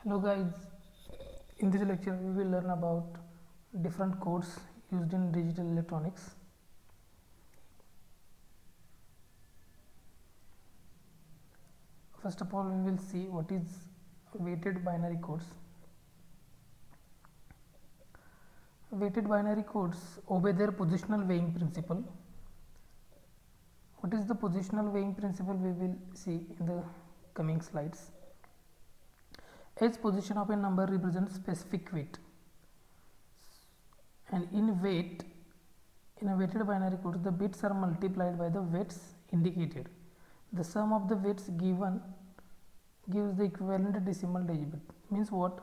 Hello guys, in this lecture we will learn about different codes used in digital electronics. First of all, we will see what is weighted binary codes. Weighted binary codes obey their positional weighing principle. What is the positional weighing principle we will see in the coming slides. Each position of a number represents specific weight, and in a weighted binary code the bits are multiplied by the weights indicated. The sum of the weights given gives the equivalent decimal digit. Means what?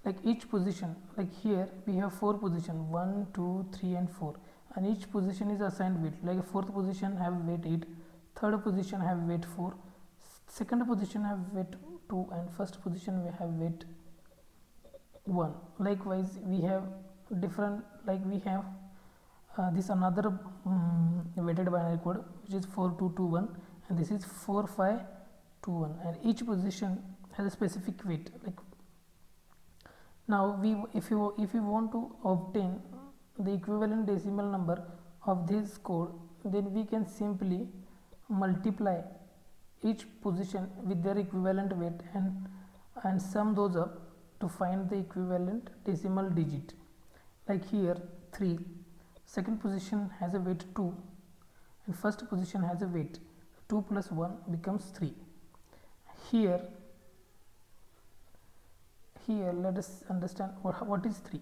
Like each position, like here we have 4 positions 1, 2, 3 and 4, and each position is assigned weight. Like fourth position have weight 8, third position have weight 4, second position have weight 2, and first position we have weight 1. Likewise we have different, like we have this another weighted binary code which is 4221, and this is 4521, and each position has a specific weight. Like now if you want to obtain the equivalent decimal number of this code, then we can simply multiply each position with their equivalent weight and sum those up to find the equivalent decimal digit. Like here 3, second position has a weight 2, and first position has a weight 2 plus 1 becomes 3. Here let us understand what is 3.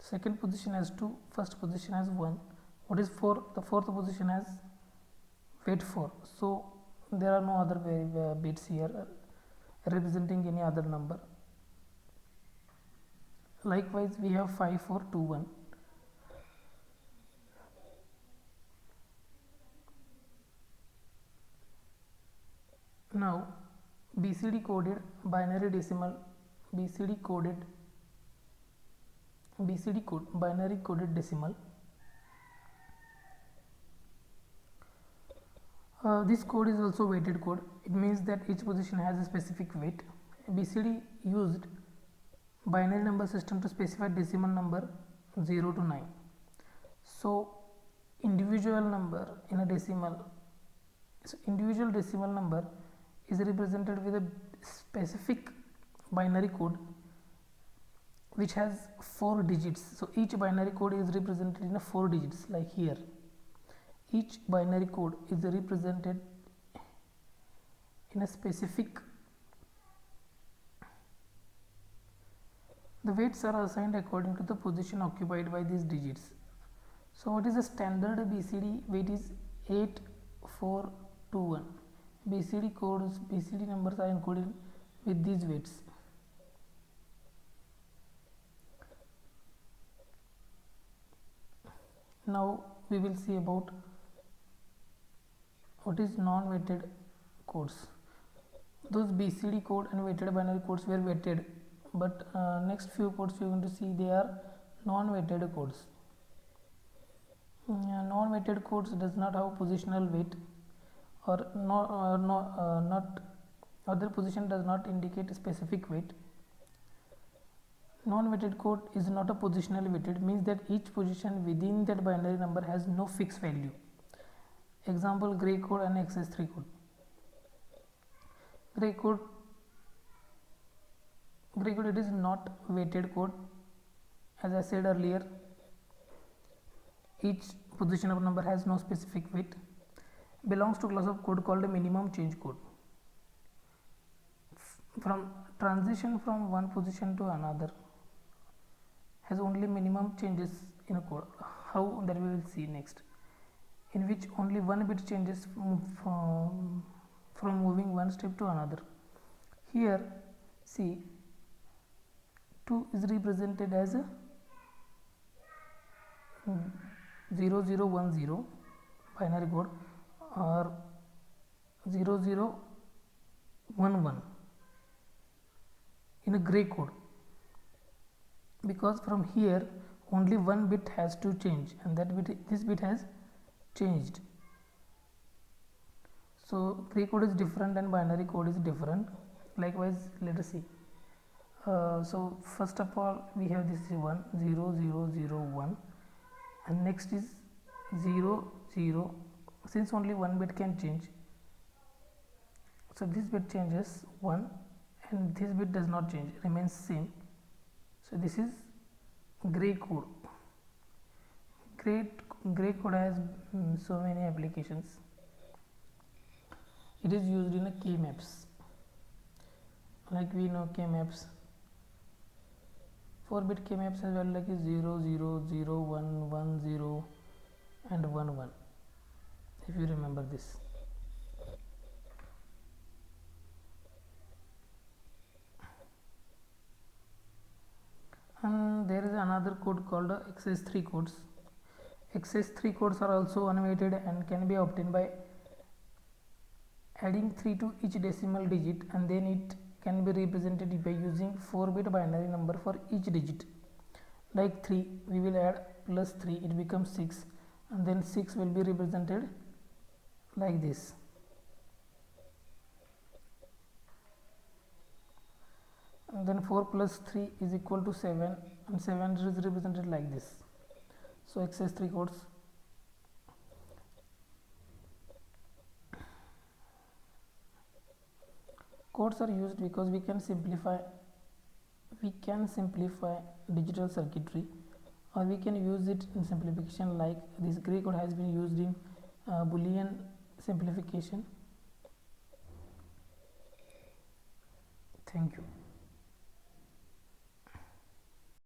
Second position has 2, first position has 1. What is 4? The fourth position has weight 4. So there are no other bits here representing any other number. Likewise we have 5421. Now BCD coded binary decimal, BCD code binary coded decimal. This code is also weighted code. It means that each position has a specific weight. BCD used binary number system to specify decimal number 0 to 9. So individual number in a decimal, so individual decimal number is represented with a specific binary code which has 4 digits. So each binary code is represented in a 4 digits. Like here each binary code is represented in a specific. The weights are assigned according to the position occupied by these digits. So what is the standard BCD weight is 8421. BCD codes, BCD numbers are encoded with these weights. Now we will see about what is non-weighted codes. Those BCD code and weighted binary codes were weighted, but next few codes we are going to see they are non-weighted codes. Non-weighted codes does not have positional weight, or not other position does not indicate a specific weight. Non-weighted code is not a positionally weighted, means that each position within that binary number has no fixed value. Example, gray code and XS3 code. Gray code it is not weighted code. As I said earlier, each position of number has no specific weight. Belongs to class of code called a minimum change code. From transition from one position to another has only minimum changes in a code. How, that we will see next. In which only one bit changes from moving one step to another. Here see 2 is represented as a 0010 binary code, or 0011 in a gray code, because from here only one bit has to change, and that bit, this bit has changed. So gray code is different and binary code is different. Likewise let us see So first of all we have this 1 0 0 0 1, and next is 0 0. Since only one bit can change, so this bit changes 1 and this bit does not change, remains same. So this is gray code. Gray code has so many applications. It is used in a key maps, like we know key maps, 4-bit key maps as well, like 0 0 0 1 1 0 and 1 1, if you remember this. And there is another code called XS3 codes. XS3 codes are also unweighted and can be obtained by adding 3 to each decimal digit, and then it can be represented by using 4-bit binary number for each digit. Like 3, we will add plus 3, it becomes 6, and then 6 will be represented like this. And then 4 plus 3 is equal to 7, and 7 is represented like this. So XS3 codes. Codes are used because we can simplify digital circuitry, or we can use it in simplification, like this gray code has been used in Boolean simplification. Thank you.